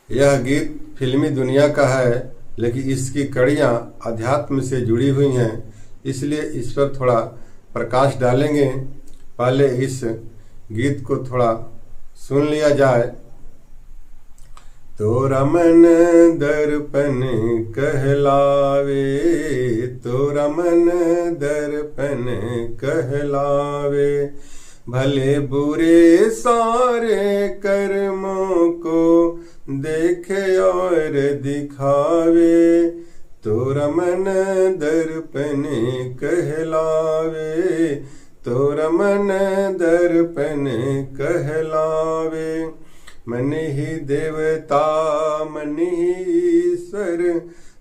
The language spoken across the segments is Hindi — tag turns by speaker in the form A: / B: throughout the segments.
A: यह गीत फिल्मी दुनिया का है, लेकिन इसकी कड़ियाँ अध्यात्म से जुड़ी हुई हैं, इसलिए इस पर थोड़ा प्रकाश डालेंगे। पहले इस गीत को थोड़ा सुन लिया जाए। तोरा मन दर्पण कहलावे, तोरा मन दर्पण कहलावे, भले बुरे सारे कर्मों को देखे और दिखावे। तोरा मन दर्पण कहलावे, तोरा मन दर्पण कहलावे, मन ही देवता मन ही ईश्वर,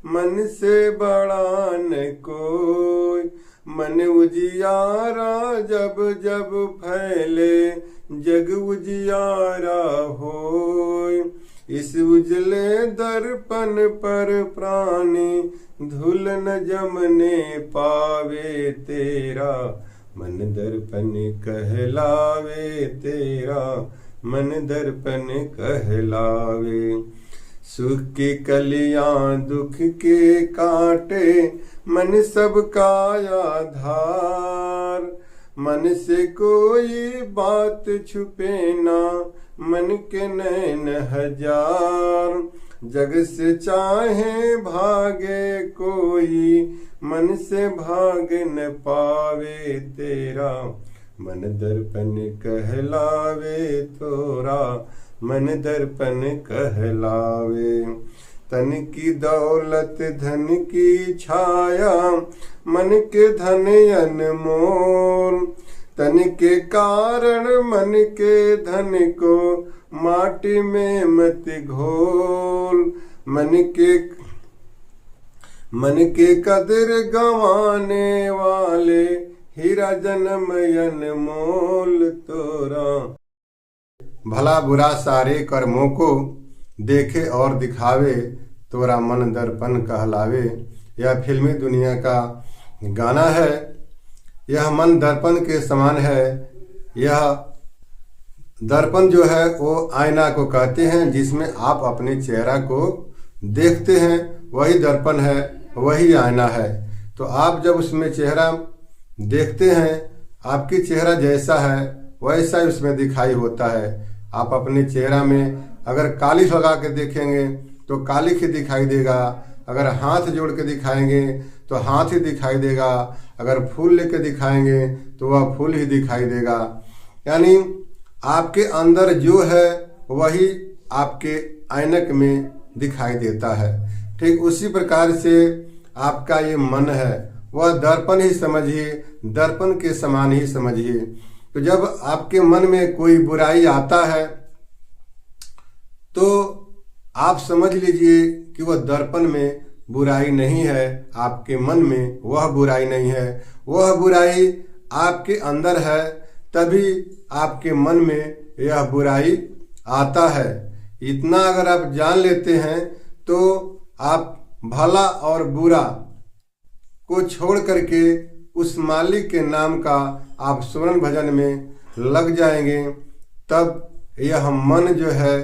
A: मन से बड़ा न कोई, मन उजियारा जब जब फैले जग उजियारा होय। इस उजले दर्पण पर प्राणी धूल न जमने पावे, तेरा मन दर्पण कहलावे, तेरा मन दर्पण कहलावे। सुख की कलियां दुख के कांटे, मन सबका आधार, मन से कोई बात छुपे ना, मन के नैन हजार, जग से चाहे भागे कोई, मन से भाग न पावे, तेरा मन दर्पण कहलावे, तोरा मन दर्पण कहलावे। तन की दौलत धन की छाया, मन के धन अनमोल, तन के कारण मन के धन को माटी में मत घोल, मन के कदर गंवाने वाले, हीरा जन्म अनमोल, तोरा भला बुरा सारे कर्मों को देखे और दिखावे, तोरा मन दर्पण कहलावे। यह फिल्मी दुनिया का गाना है। यह मन दर्पण के समान है। यह दर्पण जो है वो आईना को कहते हैं, जिसमें आप अपने चेहरा को देखते हैं, वही दर्पण है, वही आईना है। तो आप जब उसमें चेहरा देखते हैं, आपकी चेहरा जैसा है वैसा ही उसमें दिखाई होता है। आप अपने चेहरा में अगर कालिख लगा के देखेंगे तो कालिख ही दिखाई देगा, अगर हाथ जोड़ के दिखाएंगे तो हाथ ही दिखाई देगा, अगर फूल लेके दिखाएंगे तो वह फूल ही दिखाई देगा। यानी आपके अंदर जो है वही आपके ऐनक में दिखाई देता है। ठीक उसी प्रकार से आपका ये मन है, वह दर्पण ही समझिए, दर्पण के समान ही समझिए। तो जब आपके मन में कोई बुराई आता है तो आप समझ लीजिए कि वह दर्पण में बुराई नहीं है, आपके मन में वह बुराई नहीं है, वह बुराई आपके अंदर है, तभी आपके मन में यह बुराई आता है। इतना अगर आप जान लेते हैं तो आप भला और बुरा को छोड़ करके उस मालिक के नाम का आप स्मरण भजन में लग जाएंगे। तब यह मन जो है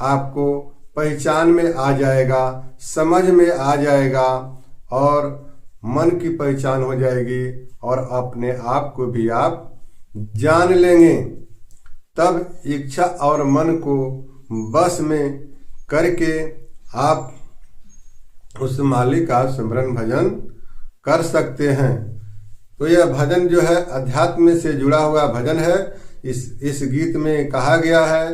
A: आपको पहचान में आ जाएगा, समझ में आ जाएगा और मन की पहचान हो जाएगी और अपने आप को भी आप जान लेंगे। तब इच्छा और मन को बस में करके आप उस मालिक का स्मरण भजन कर सकते हैं। तो यह भजन जो है अध्यात्म से जुड़ा हुआ भजन है। इस गीत में कहा गया है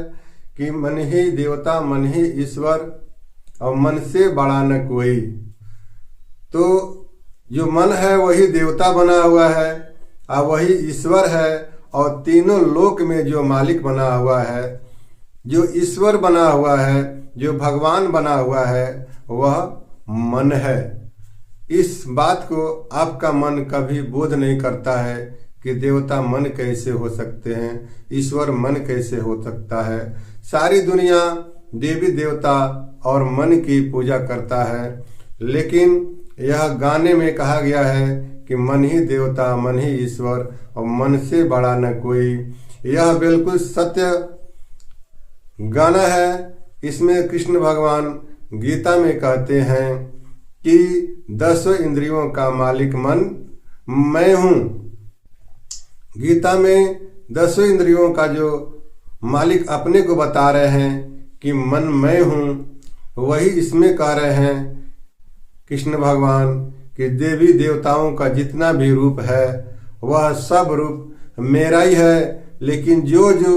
A: कि मन ही देवता मन ही ईश्वर और मन से बड़ा न कोई। तो जो मन है वही देवता बना हुआ है और वही ईश्वर है, और तीनों लोक में जो मालिक बना हुआ है, जो ईश्वर बना हुआ है, जो भगवान बना हुआ है, वह मन है। इस बात को आपका मन कभी बोध नहीं करता है कि देवता मन कैसे हो सकते हैं, ईश्वर मन कैसे हो सकता है। सारी दुनिया देवी देवता और मन की पूजा करता है, लेकिन यह गाने में कहा गया है कि मन ही देवता मन ही ईश्वर और मन से बड़ा न कोई। यह बिल्कुल सत्य गाना है। इसमें कृष्ण भगवान गीता में कहते हैं कि 10 इंद्रियों का मालिक मन मैं हूँ। गीता में 10 इंद्रियों का जो मालिक अपने को बता रहे हैं कि मन मैं हूँ, वही इसमें कह रहे हैं कृष्ण भगवान कि देवी देवताओं का जितना भी रूप है वह सब रूप मेरा ही है, लेकिन जो जो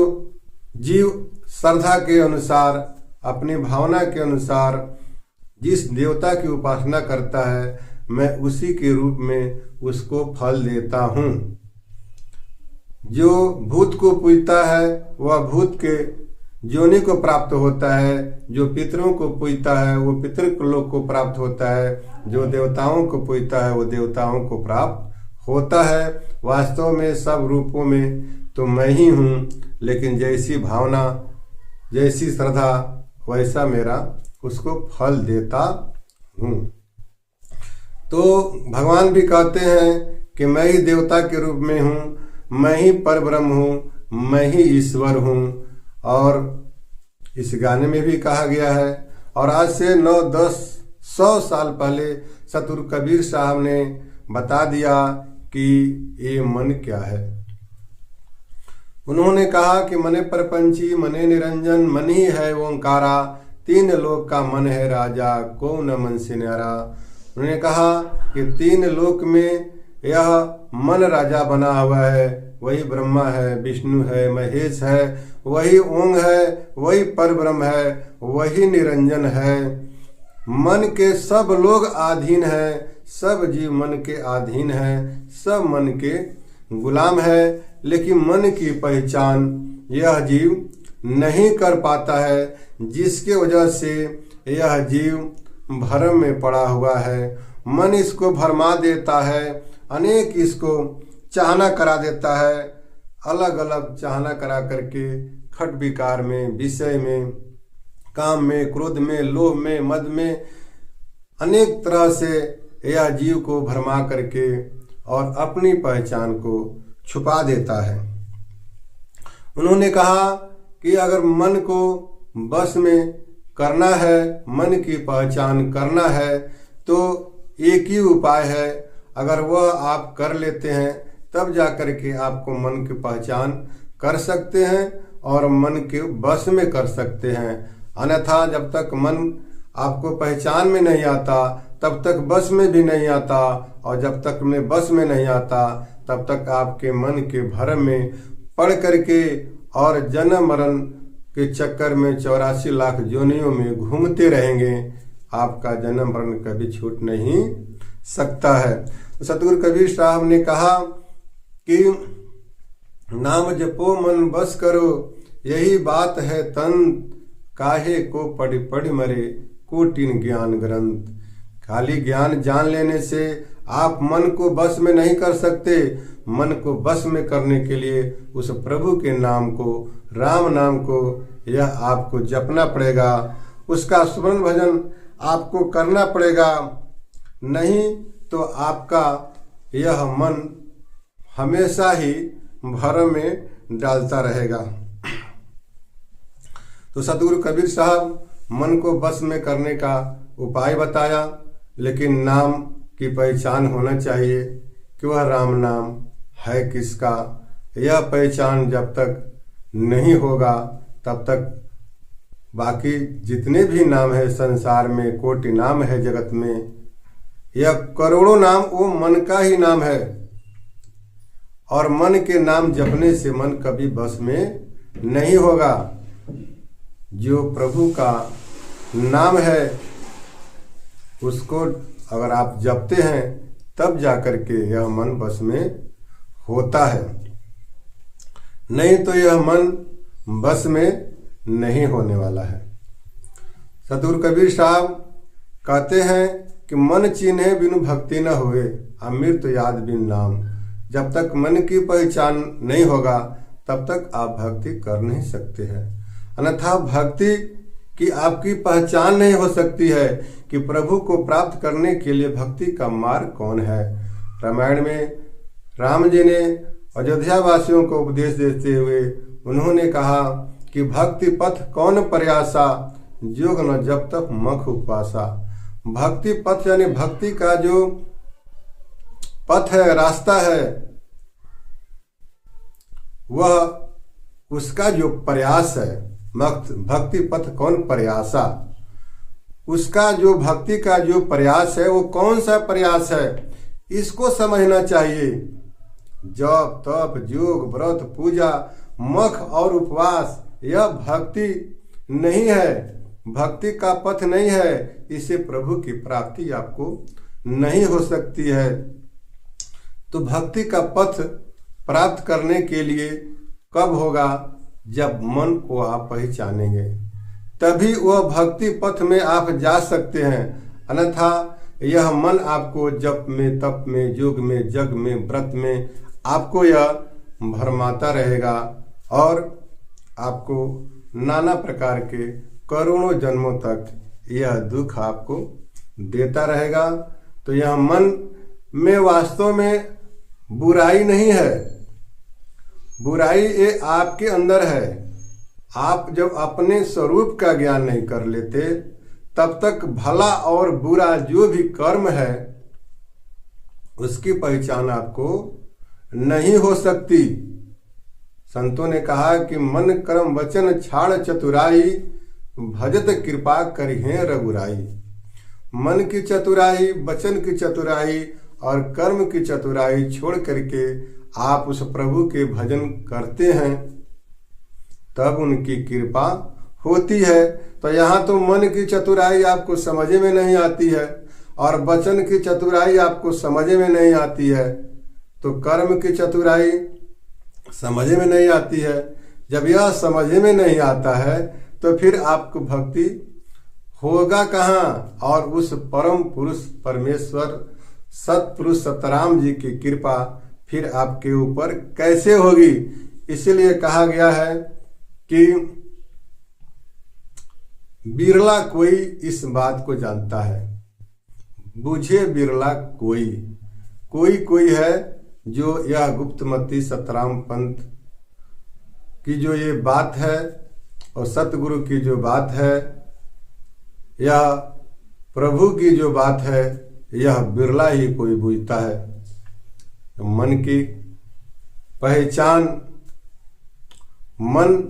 A: जीव श्रद्धा के अनुसार, अपनी भावना के अनुसार जिस देवता की उपासना करता है, मैं उसी के रूप में उसको फल देता हूँ। जो भूत को पूजता है वह भूत के योनि को प्राप्त होता है, जो पितरों को पूजता है वो पितृ लोक को प्राप्त होता है, जो देवताओं को पूजता है वो देवताओं को प्राप्त होता है। वास्तव में सब रूपों में तो मैं ही हूँ, लेकिन जैसी भावना, जैसी श्रद्धा, वैसा मेरा उसको फल देता हूँ। तो भगवान भी कहते हैं कि मैं ही देवता के रूप में हूँ, मैं ही परब्रह्म हूँ, मैं ही ईश्वर हूँ। और इस गाने में भी कहा गया है। और आज से 9, 10, 100 साल पहले सतगुरु कबीर साहब ने बता दिया कि ये मन क्या है। उन्होंने कहा कि मने परपंची मने निरंजन, मन ही है ओंकारा, 3 लोक का मन है राजा, को न मन से न्यारा। उन्होंने कहा कि 3 लोक में यह मन राजा बना हुआ है, वही ब्रह्मा है, विष्णु है, महेश है, वही ओंग है, वही परब्रह्म है, वही निरंजन है। मन के सब लोग अधीन है, सब जीव मन के अधीन है, सब मन के गुलाम है, लेकिन मन की पहचान यह जीव नहीं कर पाता है, जिसके वजह से यह जीव भ्रम में पड़ा हुआ है। मन इसको भरमा देता है, अनेक इसको चाहना करा देता है, अलग अलग चाहना करा करके खट विकार में, विषय में, काम में, क्रोध में, लोभ में, मद में, अनेक तरह से यह जीव को भरमा करके और अपनी पहचान को छुपा देता है। उन्होंने कहा कि अगर मन को बस में करना है, मन की पहचान करना है, तो एक ही उपाय है। अगर वह आप कर लेते हैं तब जाकर के आपको मन की पहचान कर सकते हैं और मन के बस में कर सकते हैं। अन्यथा जब तक मन आपको पहचान में नहीं आता तब तक बस में भी नहीं आता, और जब तक में बस में नहीं आता तब तक आपके मन के भ्रम में पड़ करके और जन्म मरण के चक्कर में 84 लाख योनियों में घूमते रहेंगे। आपका जन्म मरण कभी छूट नहीं सकता है। तो सतगुरु कबीर साहब ने कहा कि नाम जपो मन बस करो, यही बात है तन, काहे को पढ़ पढ़ मरे कोटिन ज्ञान ग्रंथ। खाली ज्ञान जान लेने से आप मन को बस में नहीं कर सकते। मन को बस में करने के लिए उस प्रभु के नाम को, राम नाम को, यह आपको जपना पड़ेगा, उसका स्मरण भजन आपको करना पड़ेगा। नहीं तो आपका यह मन हमेशा ही भ्रम में डालता रहेगा। तो सतगुरु कबीर साहब मन को बस में करने का उपाय बताया, लेकिन नाम की पहचान होना चाहिए कि वह राम नाम है किसका। यह पहचान जब तक नहीं होगा तब तक बाकी जितने भी नाम है संसार में, कोटि नाम है जगत में, यह करोड़ों नाम वो मन का ही नाम है। और मन के नाम जपने से मन कभी बस में नहीं होगा। जो प्रभु का नाम है उसको अगर आप जपते हैं तब जाकर के यह मन बस में होता है, नहीं तो यह मन बस में नहीं होने वाला है। सतगुरु कबीर साहब कहते हैं कि मन चिन्हे बिनु भक्ति न हुए, अमृत याद बिन नाम। जब तक मन की पहचान नहीं होगा तब तक आप भक्ति कर नहीं सकते हैं। अन्यथा भक्ति की आपकी पहचान नहीं हो सकती है कि प्रभु को प्राप्त करने के लिए भक्ति का मार्ग कौन है। रामायण में राम जी ने अयोध्या वासियों को उपदेश देते हुए उन्होंने कहा कि भक्ति पथ कौन प्रयासा, जोग न जब तक मख उपवासा। भक्ति पथ यानी भक्ति का जो पथ है, रास्ता है, वह उसका जो प्रयास है, भक्ति पथ कौन प्रयासा, उसका जो भक्ति का जो प्रयास है वो कौन सा प्रयास है, इसको समझना चाहिए। जप तप योग व्रत पूजा मख और उपवास यह भक्ति नहीं है, भक्ति का पथ नहीं है। इससे प्रभु की प्राप्ति आपको नहीं हो सकती है। तो भक्ति का पथ प्राप्त करने के लिए कब होगा? जब मन को आप पहचानेंगे, तभी वह भक्ति पथ में आप जा सकते हैं। अन्यथा यह मन आपको जप में, तप में, योग में, जग में, व्रत में आपको यह भरमाता रहेगा और आपको नाना प्रकार के करोड़ों जन्मों तक यह दुख आपको देता रहेगा। तो यह मन में वास्तव में बुराई नहीं है, बुराई ये आपके अंदर है। आप जब अपने स्वरूप का ज्ञान नहीं कर लेते तब तक भला और बुरा जो भी कर्म है उसकी पहचान आपको नहीं हो सकती। संतों ने कहा कि मन कर्म वचन छाड़ चतुराई, भजत कृपा करिहे रघुराई। मन की चतुराई, वचन की चतुराई और कर्म की चतुराई छोड़ करके आप उस प्रभु के भजन करते हैं तब उनकी कृपा होती है। तो यहाँ तो मन की चतुराई आपको समझ में नहीं आती है और वचन की चतुराई आपको समझ में नहीं आती है, तो कर्म की चतुराई समझ में नहीं आती है। जब यह समझ में नहीं आता है तो फिर आपको भक्ति होगा कहाँ? और उस परम पुरुष परमेश्वर सतपुरुष सतराम जी की कृपा फिर आपके ऊपर कैसे होगी? इसीलिए कहा गया है कि बिरला कोई इस बात को जानता है, बुझे बिरला कोई। कोई है जो यह गुप्तमती सतराम पंथ की जो ये बात है और सतगुरु की जो बात है या प्रभु की जो बात है, यह बिरला ही कोई बुझता है। मन की पहचान, मन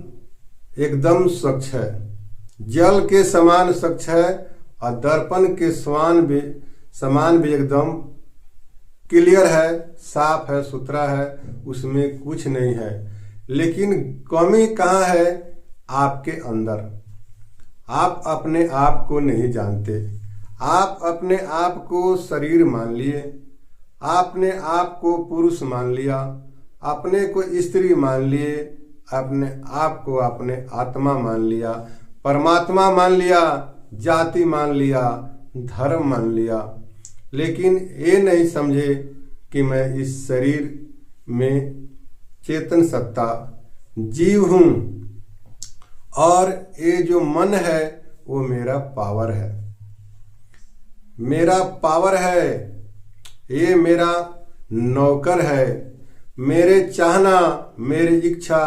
A: एकदम स्वच्छ है, जल के समान स्वच्छ है और दर्पण के समान भी एकदम क्लियर है, साफ है, सुथरा है, उसमें कुछ नहीं है। लेकिन कमी कहाँ है? आपके अंदर। आप अपने आप को नहीं जानते, आप अपने आप को शरीर मान लिए, आपने आप को पुरुष मान लिया, अपने को स्त्री मान लिए, अपने आप को अपने आत्मा मान लिया, परमात्मा मान लिया, जाति मान लिया, धर्म मान लिया। लेकिन ये नहीं समझे कि मैं इस शरीर में चेतन सत्ता जीव हूँ और ये जो मन है वो मेरा पावर है, मेरा पावर है, ये मेरा नौकर है। मेरे चाहना, मेरी इच्छा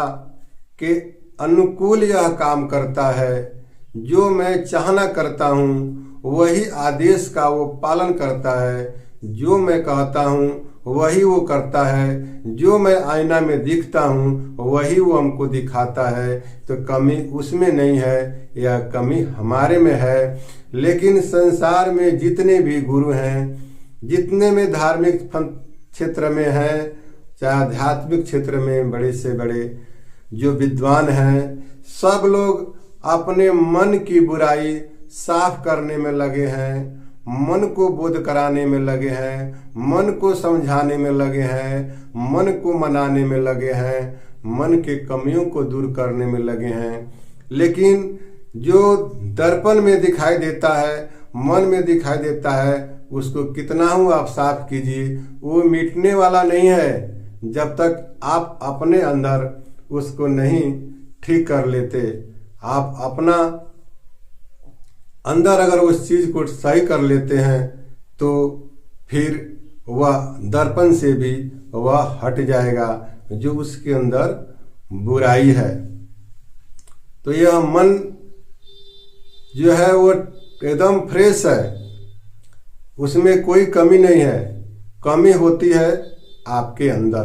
A: के अनुकूल यह काम करता है। जो मैं चाहना करता हूँ वही आदेश का वो पालन करता है, जो मैं कहता हूँ वही वो करता है, जो मैं आईना में दिखता हूँ वही वो हमको दिखाता है। तो कमी उसमें नहीं है, यह कमी हमारे में है। लेकिन संसार में जितने भी गुरु हैं, जितने में धार्मिक क्षेत्र में हैं, चाहे आध्यात्मिक क्षेत्र में बड़े से बड़े जो विद्वान हैं, सब लोग अपने मन की बुराई साफ करने में लगे हैं, मन को बोध कराने में लगे हैं, मन को समझाने में लगे हैं, मन को मनाने में लगे हैं, मन के कमियों को दूर करने में लगे हैं। लेकिन जो दर्पण में दिखाई देता है, मन में दिखाई देता है, उसको कितना हूँ आप साफ कीजिए, वो मिटने वाला नहीं है जब तक आप अपने अंदर उसको नहीं ठीक कर लेते। आप अपना अंदर अगर उस चीज को सही कर लेते हैं तो फिर वह दर्पण से भी वह हट जाएगा जो उसके अंदर बुराई है। तो यह मन जो है वो एकदम फ्रेश है, उसमें कोई कमी नहीं है। कमी होती है आपके अंदर।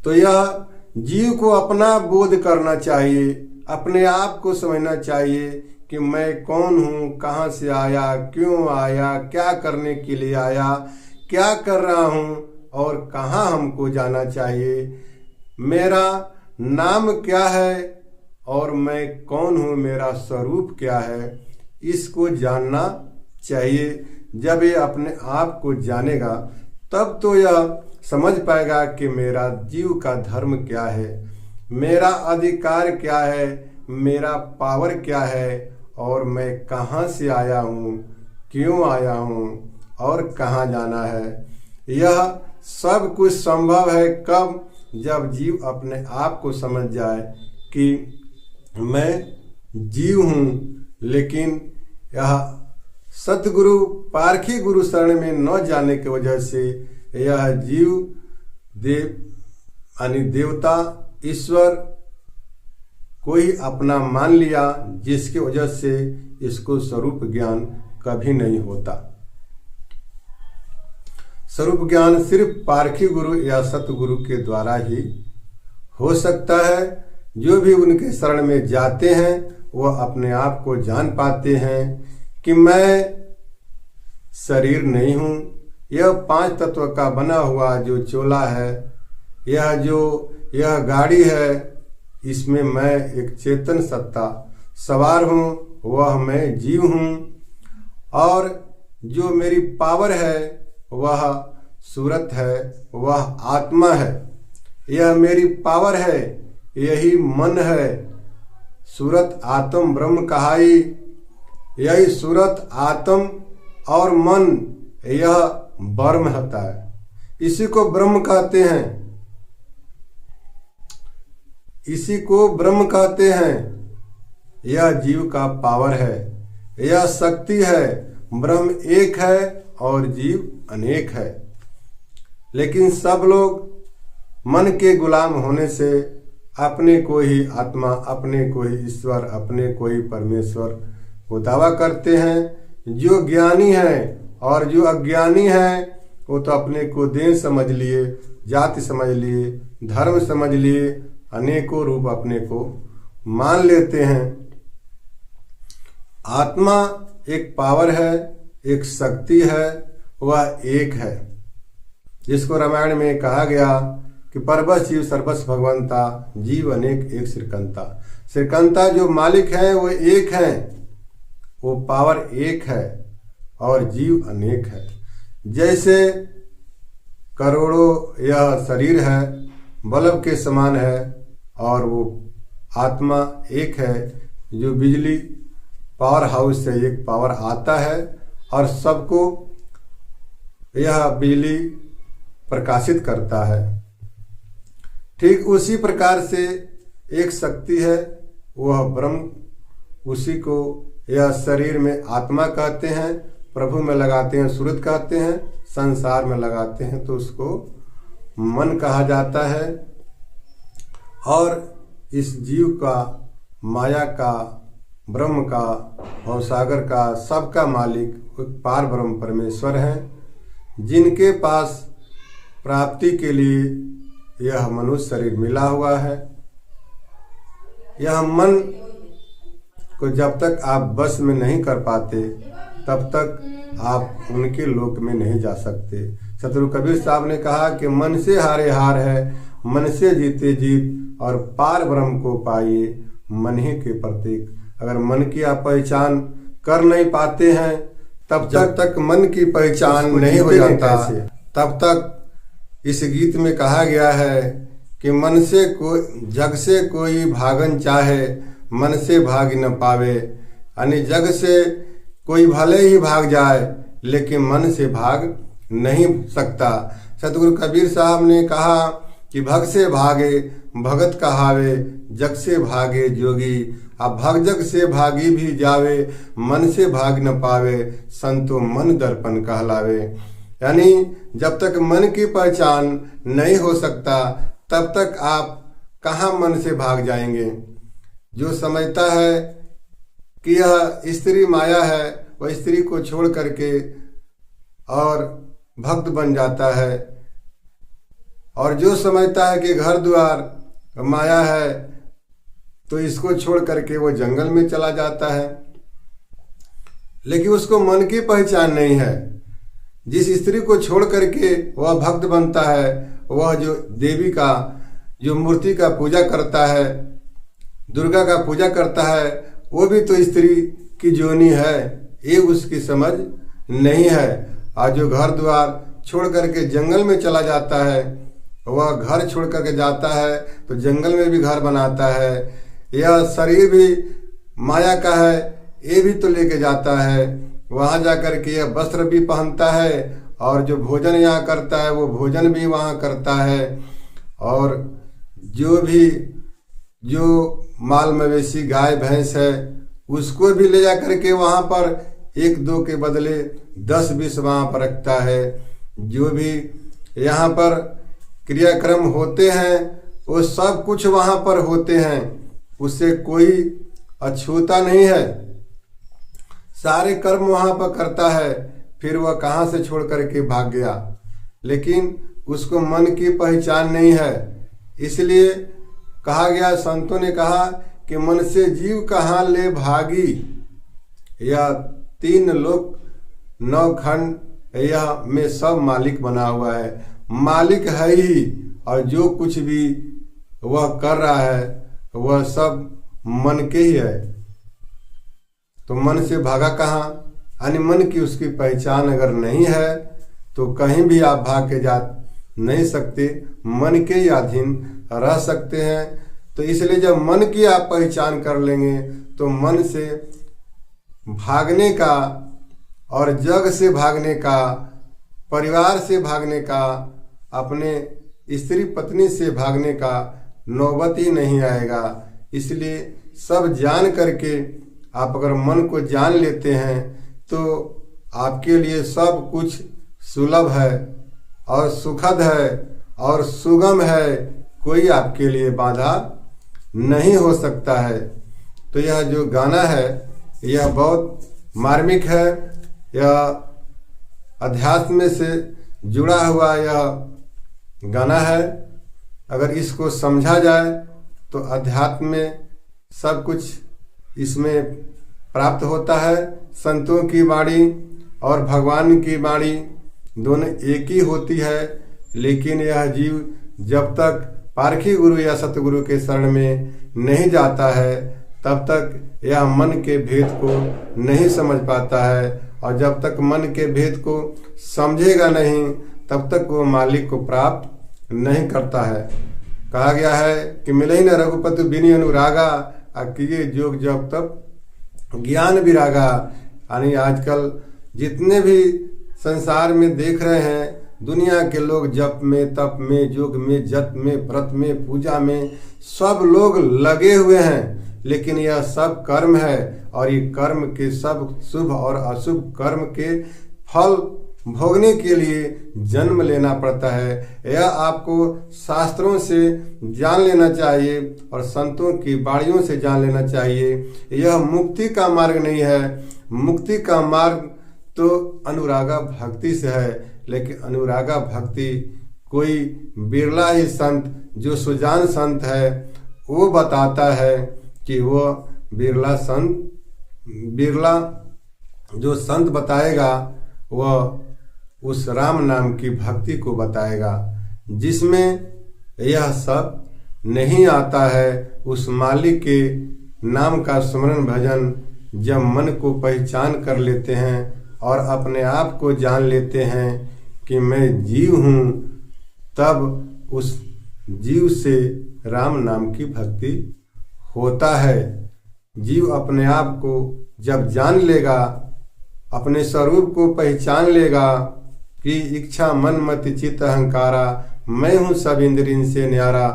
A: तो यह जीव को अपना बोध करना चाहिए, अपने आप को समझना चाहिए कि मैं कौन हूँ, कहाँ से आया, क्यों आया, क्या करने के लिए आया, क्या कर रहा हूँ और कहाँ हमको जाना चाहिए, मेरा नाम क्या है और मैं कौन हूँ, मेरा स्वरूप क्या है, इसको जानना चाहिए। जब ये अपने आप को जानेगा तब तो यह समझ पाएगा कि मेरा जीव का धर्म क्या है, मेरा अधिकार क्या है, मेरा पावर क्या है और मैं कहाँ से आया हूँ, क्यों आया हूँ और कहाँ जाना है। यह सब कुछ संभव है कब? जब जीव अपने आप को समझ जाए कि मैं जीव हूँ, लेकिन यह सतगुरु पारखी गुरु शरण में न जाने की वजह से यह जीव देव यानी देवता ईश्वर को ही अपना मान लिया, जिसकी वजह से इसको स्वरूप ज्ञान कभी नहीं होता। स्वरूप ज्ञान सिर्फ पारखी गुरु या सतगुरु के द्वारा ही हो सकता है। जो भी उनके शरण में जाते हैं वह अपने आप को जान पाते हैं कि मैं शरीर नहीं हूँ। यह 5 तत्व का बना हुआ जो चोला है, यह गाड़ी है, इसमें मैं एक चेतन सत्ता सवार हूँ, वह मैं जीव हूँ। और जो मेरी पावर है वह सूरत है, वह आत्मा है। यह मेरी पावर है, यही मन है। सूरत आत्म ब्रह्म कहाई, यही सूरत आत्म और मन यह ब्रह्म होता है। इसी को ब्रह्म कहते हैं, इसी को ब्रह्म कहते हैं। यह जीव का पावर है, यह शक्ति है। ब्रह्म एक है और जीव अनेक है। लेकिन सब लोग मन के गुलाम होने से अपने को ही आत्मा, अपने को ही ईश्वर, अपने को ही परमेश्वर को दावा करते हैं। जो ज्ञानी है और जो अज्ञानी है वो तो अपने को देह समझ लिए, जाति समझ लिए, धर्म समझ लिए, अनेकों रूप अपने को मान लेते हैं। आत्मा एक पावर है, एक शक्ति है, वह एक है, जिसको रामायण में कहा गया कि परबस जीव सर्वस भगवंता, जीव अनेक एक श्रीकंता। श्रीकंता जो मालिक है वो एक है, वो पावर एक है और जीव अनेक है। जैसे करोड़ों यह शरीर है, बल्ब के समान है, और वो आत्मा एक है। जो बिजली पावर हाउस से एक पावर आता है और सबको यह बिजली प्रकाशित करता है। ठीक उसी प्रकार से एक शक्ति है, वह ब्रह्म, उसी को यह शरीर में आत्मा कहते हैं, प्रभु में लगाते हैं सूरत कहते हैं, संसार में लगाते हैं तो उसको मन कहा जाता है। और इस जीव का, माया का, ब्रह्म का, भवसागर का, सबका मालिक पार ब्रह्म परमेश्वर हैं, जिनके पास प्राप्ति के लिए यह मनुष्य शरीर मिला हुआ है। यह मन को जब तक आप बस में नहीं कर पाते तब तक आप उनके लोक में नहीं जा सकते। सतगुरु कबीर साहब ने कहा कि मन से हारे हार है, मन से जीते जीत, और पार ब्रह्म को पाइए मन ही के प्रतीक। अगर मन की आप पहचान कर नहीं पाते हैं तब जब तक मन की पहचान नहीं हो जाता तब तक इस गीत में कहा गया है कि मन से कोई जग से कोई भागन चाहे, मन से भाग न पावे। यानी जग से कोई भले ही भाग जाए लेकिन मन से भाग नहीं सकता। सतगुरु कबीर साहब ने कहा कि भग से भागे भगत कहावे, जग से भागे जोगी। अब भग जग से भागी भी जावे, मन से भाग न पावे, संतो मन दर्पण कहलावे। यानी जब तक मन की पहचान नहीं हो सकता तब तक आप कहाँ मन से भाग जाएंगे। जो समझता है कि यह स्त्री माया है, वह स्त्री को छोड़ करके और भक्त बन जाता है। और जो समझता है कि घर द्वार माया है तो इसको छोड़ करके वो जंगल में चला जाता है, लेकिन उसको मन की पहचान नहीं है। जिस स्त्री को छोड़ करके वह भक्त बनता है, वह जो देवी का जो मूर्ति का पूजा करता है, दुर्गा का पूजा करता है, वो भी तो स्त्री की जोनी है, ये उसकी समझ नहीं है। और जो घर द्वार छोड़ करके जंगल में चला जाता है, वह घर छोड़ करके जाता है तो जंगल में भी घर बनाता है। यह शरीर भी माया का है, ये भी तो लेके जाता है, वहाँ जा कर के यह वस्त्र भी पहनता है और जो भोजन यहाँ करता है वो भोजन भी वहाँ करता है। और जो माल मवेशी गाय भैंस है उसको भी ले जा करके वहाँ पर 1-2 के बदले 10-20 वहाँ पर रखता है। जो भी यहाँ पर क्रियाक्रम होते हैं वो सब कुछ वहाँ पर होते हैं, उससे कोई अछूता नहीं है, सारे कर्म वहाँ पर करता है। फिर वह कहाँ से छोड़ करके भाग गया, लेकिन उसको मन की पहचान नहीं है। इसलिए कहा गया, संतों ने कहा कि मन से जीव कहाँ ले भागी, यह 3 लोक 9 खंड यह में सब मालिक बना हुआ है, मालिक है ही। और जो कुछ भी वह कर रहा है वह सब मन के ही है। तो मन से भागा कहाँ, यानी मन की उसकी पहचान अगर नहीं है तो कहीं भी आप भाग के जा नहीं सकते, मन के ही अधीन रह सकते हैं। तो इसलिए जब मन की आप पहचान कर लेंगे तो मन से भागने का और जग से भागने का, परिवार से भागने का, अपने स्त्री पत्नी से भागने का नौबत ही नहीं आएगा। इसलिए सब जान करके आप अगर मन को जान लेते हैं तो आपके लिए सब कुछ सुलभ है और सुखद है और सुगम है, कोई आपके लिए बाधा नहीं हो सकता है। तो यह जो गाना है यह बहुत मार्मिक है, यह अध्यात्म से जुड़ा हुआ यह गाना है। अगर इसको समझा जाए तो अध्यात्म में सब कुछ इसमें प्राप्त होता है। संतों की वाणी और भगवान की वाणी दोनों एक ही होती है, लेकिन यह जीव जब तक पारखी गुरु या सतगुरु के शरण में नहीं जाता है तब तक यह मन के भेद को नहीं समझ पाता है। और जब तक मन के भेद को समझेगा नहीं तब तक वो मालिक को प्राप्त नहीं करता है। कहा गया है कि मिले ही न रघुपति बिनि अनुरागा, किए जोग जब तब ज्ञान विरागा। यानी आजकल जितने भी संसार में देख रहे हैं, दुनिया के लोग जप में, तप में, योग में, जप में, व्रत में, पूजा में सब लोग लगे हुए हैं, लेकिन यह सब कर्म है। और ये कर्म के सब शुभ और अशुभ कर्म के फल भोगने के लिए जन्म लेना पड़ता है। यह आपको शास्त्रों से जान लेना चाहिए और संतों की वाणियों से जान लेना चाहिए। यह मुक्ति का मार्ग नहीं है, मुक्ति का मार्ग तो अनुरागा भक्ति से है। लेकिन अनुरागा भक्ति कोई बिरला ही संत, जो सुजान संत है, वो बताता है कि वो बिरला जो संत बताएगा वह उस राम नाम की भक्ति को बताएगा, जिसमें यह सब नहीं आता है। उस मालिक के नाम का स्मरण भजन जब मन को पहचान कर लेते हैं और अपने आप को जान लेते हैं कि मैं जीव हूँ, तब उस जीव से राम नाम की भक्ति होता है। जीव अपने आप को जब जान लेगा, अपने स्वरूप को पहचान लेगा कि इच्छा मन मति चित्त अहंकारा, मैं हूँ सब इंद्रियों से न्यारा,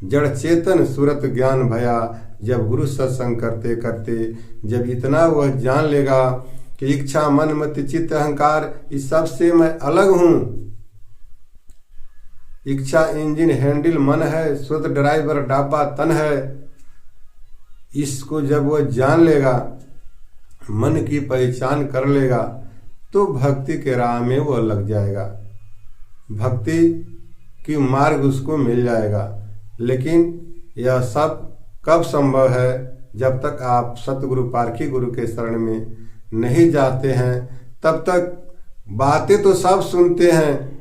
A: जड़ चेतन सूरत ज्ञान भया। जब गुरु सत्संग करते करते जब इतना वह जान लेगा कि इच्छा मन मति चित्त अहंकार इस सब से मैं अलग हूँ। इच्छा इंजन हैंडल मन है, स्वत ड्राइवर डाबा तन है, इसको जब वो जान लेगा, मन की पहचान कर लेगा, तो भक्ति के राह में वो लग जाएगा, भक्ति की मार्ग उसको मिल जाएगा। लेकिन यह सब कब संभव है? जब तक आप सतगुरु पारखी गुरु के शरण में नहीं जाते हैं, तब तक बातें तो सब सुनते हैं,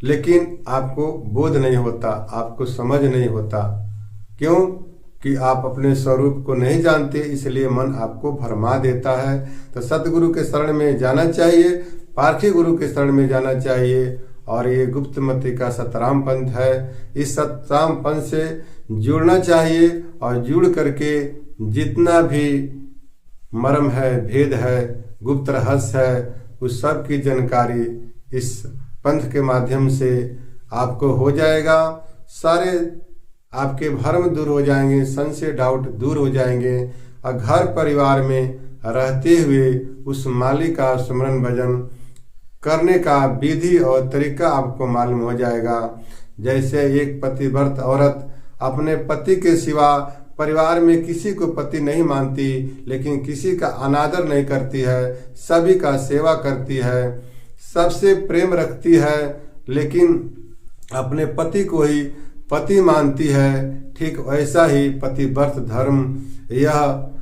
A: लेकिन आपको बोध नहीं होता, आपको समझ नहीं होता। क्यों? कि आप अपने स्वरूप को नहीं जानते, इसलिए मन आपको भरमा देता है। तो सतगुरु के शरण में जाना चाहिए, पारखी गुरु के शरण में जाना चाहिए। और ये गुप्तमति का सतराम पंथ है, इस सतराम पंथ से जुड़ना चाहिए और जुड़ करके जितना भी मर्म है, भेद है, गुप्त रहस्य है, उस सब की जानकारी इस पंथ के माध्यम से आपको हो जाएगा। सारे आपके भ्रम दूर हो जाएंगे, संशय डाउट दूर हो जाएंगे और घर परिवार में रहते हुए उस मालिक का स्मरण भजन करने का विधि और तरीका आपको मालूम हो जाएगा। जैसे एक पतिव्रत औरत अपने पति के सिवा परिवार में किसी को पति नहीं मानती, लेकिन किसी का अनादर नहीं करती है, सभी का सेवा करती है, सबसे प्रेम रखती है, लेकिन अपने पति को ही पति मानती है। ठीक वैसा ही पतिव्रत धर्म यह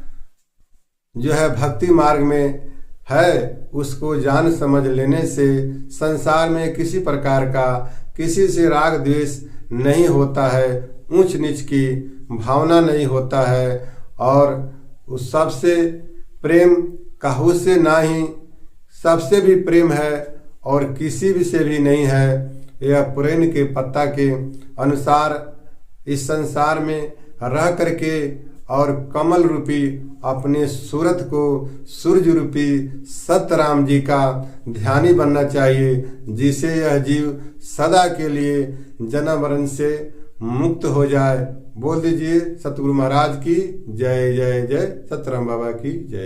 A: जो है भक्ति मार्ग में है, उसको जान समझ लेने से संसार में किसी प्रकार का किसी से राग द्वेष नहीं होता है, ऊंच नीच की भावना नहीं होता है, और उस सबसे प्रेम काहू से ना ही सबसे भी प्रेम है और किसी भी से भी नहीं है। यह पुराण के पत्ता के अनुसार इस संसार में रह करके और कमल रूपी अपने सूरत को सूर्य रूपी सतराम जी का ध्यानी बनना चाहिए, जिसे यह जीव सदा के लिए जन्म मरण से मुक्त हो जाए। बोल दीजिए सतगुरु महाराज की जय जय जय, सतराम बाबा की जय।